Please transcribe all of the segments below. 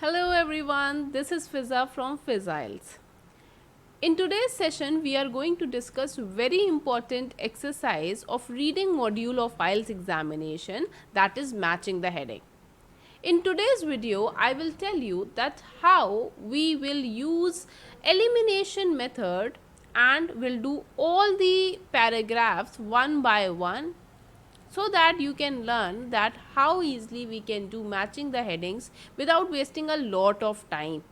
Hello everyone, this is Fiza from Fiziles. In today's session, we are going to discuss very important exercise of reading module of IELTS examination, that is matching the heading. In today's video, I will tell you that how we will use elimination method and will do all the paragraphs one by one so that you can learn that how easily we can do matching the headings without wasting a lot of time.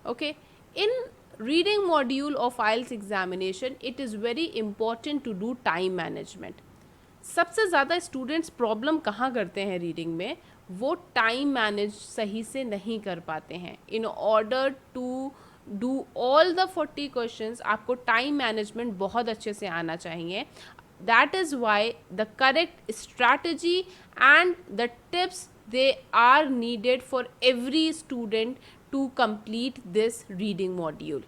Okay, in reading module of IELTS examination, it is very important to do time management. सबसे ज़्यादा students problem कहाँ करते हैं reading में, वो time manage सही से नहीं कर पाते हैं. In order to do all the 40 questions आपको टाइम मैनेजमेंट बहुत अच्छे से आना चाहिए. That is why the correct strategy and the tips they are needed for every student to complete this reading module.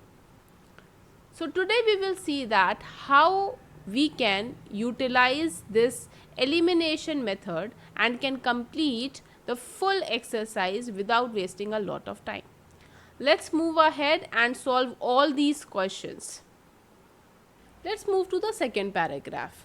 So today we will see that how we can utilize this elimination method and can complete the full exercise without wasting a lot of time. Let's move ahead and solve all these questions. Let's move to the second paragraph.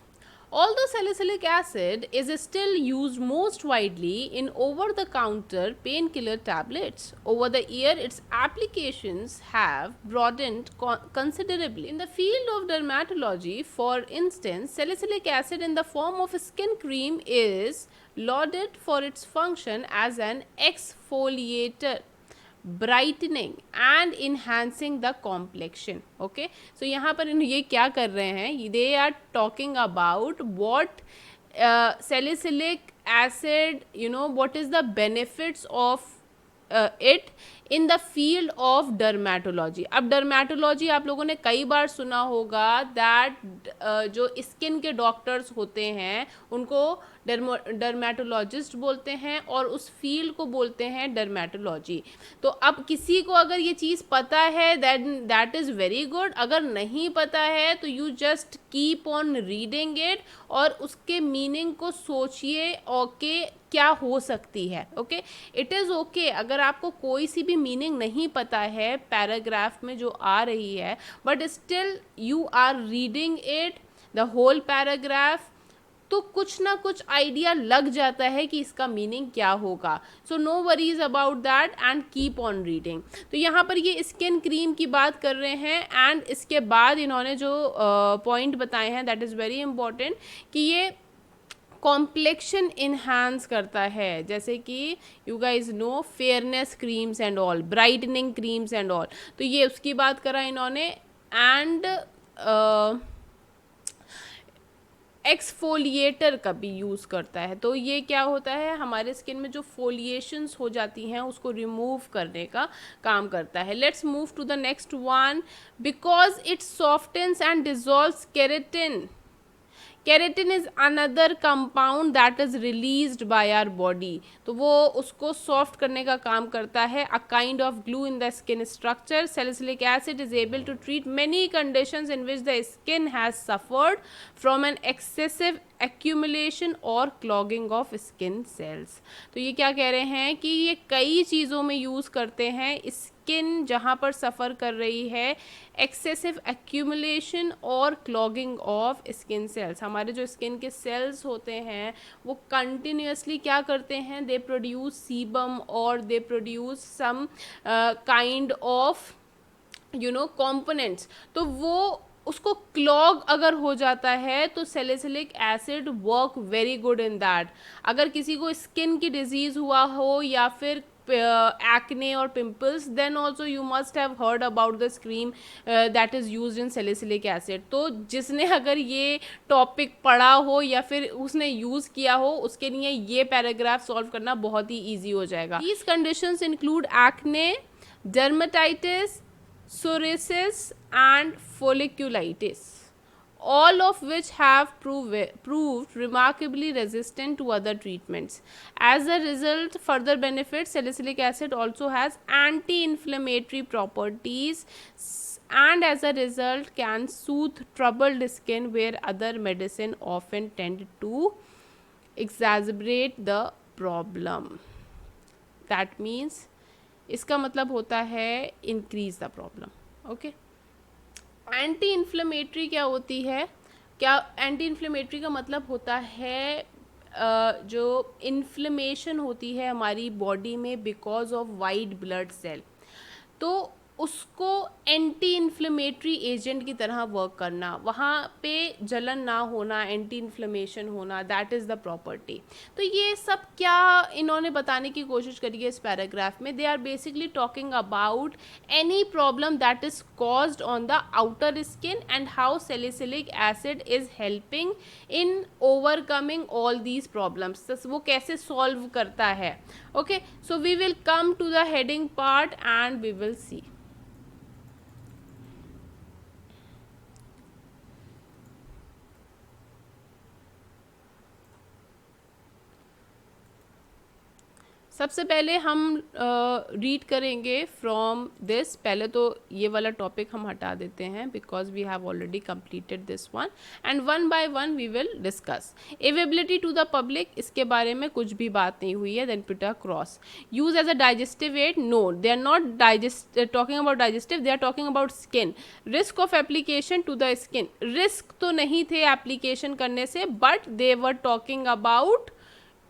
Although salicylic acid is still used most widely in over-the-counter painkiller tablets, over the year its applications have broadened considerably. In the field of dermatology, for instance, salicylic acid in the form of a skin cream is lauded for its function as an exfoliator, brightening and enhancing the complexion. Okay, so यहाँ पर ये क्या कर रहे हैं, they are talking about what salicylic acid, what is the benefits of it in the field of dermatology. अब dermatology आप लोगों ने कई बार सुना होगा that जो स्किन के डॉक्टर्स होते हैं उनको डर्मेटोलॉजिस्ट बोलते हैं और उस फील्ड को बोलते हैं डर्मेटोलॉजी. तो अब किसी को अगर ये चीज़ पता है दैट इज़ वेरी गुड. अगर नहीं पता है तो you just keep on reading it और उसके मीनिंग को सोचिए ओके क्या हो सकती है. ओके, इट इज़ ओके अगर आपको कोई सी भी मीनिंग नहीं पता है पैराग्राफ में जो आ रही है, but still you are reading it the whole paragraph, तो कुछ ना कुछ आइडिया लग जाता है कि इसका मीनिंग क्या होगा. So no worries about that and keep on reading. तो यहाँ पर ये स्किन क्रीम की बात कर रहे हैं एंड इसके बाद इन्होंने जो पॉइंट बताए हैं दैट इज़ वेरी इंपॉर्टेंट कि ये कॉम्प्लेक्शन इन्हांस करता है, जैसे कि you guys know fairness creams and all, brightening creams and all. तो ये उसकी बात करा इन्होंने. एंड एक्सफोलिएटर का भी यूज़ करता है. तो ये क्या होता है, हमारे स्किन में जो फोलिएशंस हो जाती हैं उसको रिमूव करने का काम करता है. Let's move to the next one. Because it softens and dissolves keratin. Keratin is another compound that is released by our body. तो वो उसको सॉफ्ट करने का काम करता है. A kind of glue in the skin structure. Salicylic acid is able to treat many conditions in which the skin has suffered from an excessive accumulation और clogging of skin cells. तो ये क्या कह रहे हैं कि ये कई चीज़ों में यूज़ करते हैं. स्किन जहाँ पर सफ़र कर रही है एक्सेसिव एक्यूमुलेशन और क्लॉगिंग ऑफ स्किन सेल्स. हमारे जो स्किन के सेल्स होते हैं वो कंटिन्यूसली क्या करते हैं, दे प्रोड्यूस सीबम और they produce some kind of components. तो वो उसको क्लॉग अगर हो जाता है तो salicylic acid work very good in that. अगर किसी को स्किन की डिजीज़ हुआ हो या फिर acne or pimples, then also you must have heard about this cream that is used in salicylic acid. तो जिसने अगर ये टॉपिक पढ़ा हो या फिर उसने यूज़ किया हो उसके लिए ये पैराग्राफ सॉल्व करना बहुत ही ईजी हो जाएगा. These conditions include acne, dermatitis, psoriasis and folliculitis, all of which have proved remarkably resistant to other treatments. As a result, further benefits, salicylic acid also has anti-inflammatory properties and as a result can soothe troubled skin where other medicine often tend to exacerbate the problem. That means इसका मतलब होता है increase the problem. Okay, anti inflammatory क्या होती है? क्या anti inflammatory का मतलब होता है जो इन्फ्लेमेशन होती है हमारी बॉडी में because of white blood cell, तो उसको एंटी इन्फ्लेमेटरी एजेंट की तरह वर्क करना, वहाँ पे जलन ना होना, एंटी इन्फ्लेमेशन होना, दैट इज़ द प्रॉपर्टी। तो ये सब क्या इन्होंने बताने की कोशिश करी है इस पैराग्राफ में? They are basically talking about any problem that is caused on the outer skin and how salicylic acid is helping in overcoming all these problems, वो कैसे सॉल्व करता है। Okay, so we will come to the heading part and we will see. सबसे पहले हम read करेंगे from this. पहले तो ये वाला टॉपिक हम हटा देते हैं because we have already completed this one, and one by one we will discuss. Availability to the public, इसके बारे में कुछ भी बात नहीं हुई है। Then put a cross. Use as a digestive aid, no they are not talking about digestive, they are talking about skin. Risk of application to the skin, risk तो नहीं थे एप्लीकेशन करने से, but they were talking about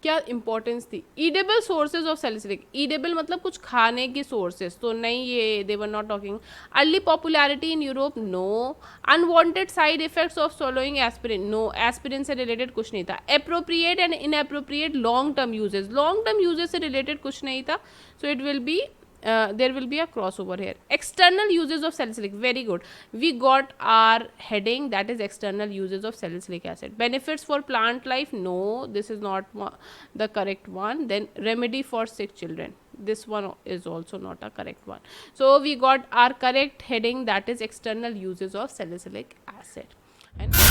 क्या importance थी? Edible sources of salicylic, edible मतलब कुछ खाने की सोर्सेज तो नहीं, ये they were not talking. Early popularity in Europe, no. Unwanted side effects of swallowing aspirin, no, aspirin से रिलेटेड कुछ नहीं था। Appropriate and inappropriate long term uses, long term uses से रिलेटेड कुछ नहीं था, so it will be there will be a crossover here. External uses of salicylic, very good, we got our heading, that is external uses of salicylic acid. Benefits for plant life, no, this is not the correct one. Then remedy for sick children, this one is also not a correct one. So we got our correct heading, that is external uses of salicylic acid. And